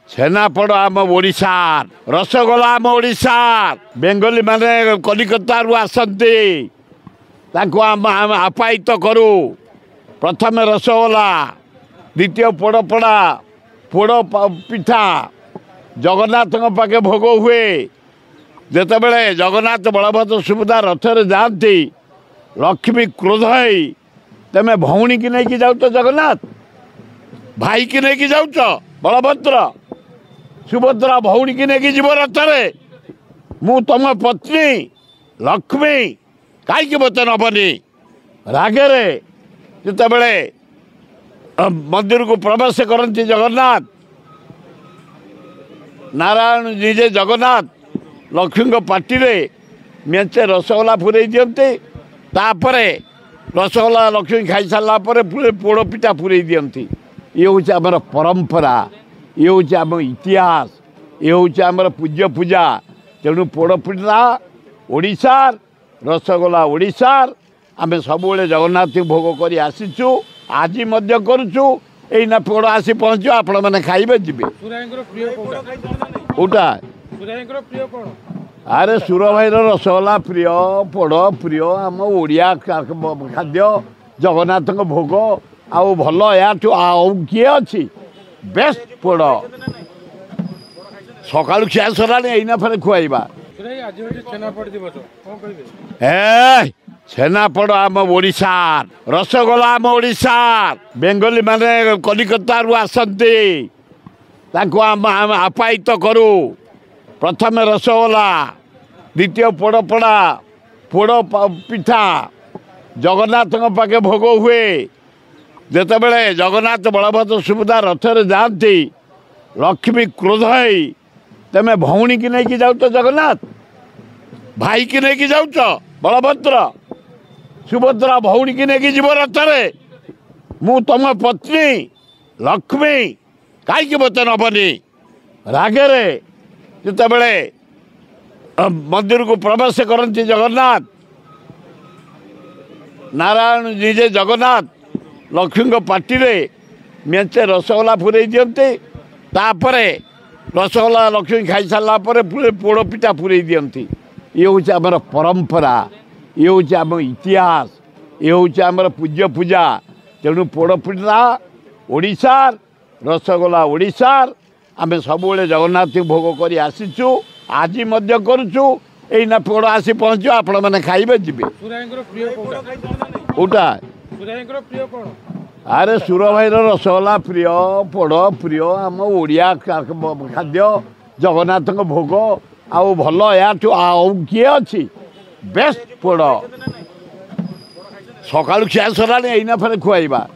छेनापड़ आम ओडिशार रसगोला आम ओडिशार बेंगली माने कलिकता रु आसंती ताको आम आपायित करू प्रथम रसगोला द्वितीय पोड़पड़ा पोड़ पिठा जगन्नाथ पाखे भोग हुए जिते बड़े जगन्नाथ बलभद्र सुभद्रा रथरे जाती लक्ष्मी क्रोध है तमें भौणी की नहीं जाऊ जगन्नाथ भाई की नहीं जाऊ बलभद्र सुभद्रा भौणी की नहीं जीव रथरे मु तुम पत्नी लक्ष्मी कहीं मत नबनी रागरे जिते बड़े मंदिर को प्रवेश करती जगन्नाथ नारायण निजे जगन्नाथ लक्ष्मी पार्टी रे मेचे रसगोला फुरई दियंते तापरे रसगोला लक्ष्मी खाई सारा पोड़ पिठा फुरई दियंती ये हूँ आम परंपरा ये हूँ आम इतिहास ये हूँ आम पूज्य पूजा तेणु पोड़ पिठा ओडिशार रसगोला ओडिशार आम सब जगन्नाथ भोग कर आसीचु आज करुचु एना पोड़ आसी पहुँचो आपण मैंने खाइबे जी कौटा अरे सुर भाई रसगोला प्रिय पोड़ प्रिय आम ओडिया खाद्य जगन्नाथ भोग आउ भल या किए अच्छी बेस्ट पोड़ सका खिया सरा एना फेर खुआइबा छेनापड़ आम ओडिशार रसगोला आम ओडिशार बेंगली माने कलिकता रु आसंती ताको आम आपायित करू प्रथम रसगोला द्वितीय पोड़पड़ा पोड़ पिठा जगन्नाथ पाखे भोग हुए जिते बड़े जगन्नाथ बलभद्र सुभद्रा रथरे जाती लक्ष्मी क्रोध है तमें भौणी की नहीं जाऊ जगन्नाथ भाई की नहीं जाऊ बलभद्र सुभद्रा भौणी की नहीं जीव रथरे मु तुम पत्नी लक्ष्मी कहीं मत नबनी रागरे जिते बड़े मंदिर को प्रवेश करती जगन्नाथ नारायण निजे जगन्नाथ लक्ष्मी पार्टी रे मेचे रसगोला फुरई दियंते तापरे रसगोला लक्ष्मी खाई सारा पोड़ पिठा फुरई दियंती ये हूँ आम परंपरा ये हूँ आम इतिहास ये हूँ आम पूज्य पूजा तेणु पोड़ पिठा ओडिशार रसगोला ओडिशार आम सब जगन्नाथ भोग कर आसीचु आज करुचु एना पोड़ आसी पहुँचो आपण मैंने खाइबे जी कौटा अरे सुर भाई रसगोला प्रिय पोड़ प्रिय आम ओडिया खाद्य जगन्नाथ भोग आउ भल या किए अच्छी बेस्ट पोड़ सका खिया सरा एना फेर खुआइबा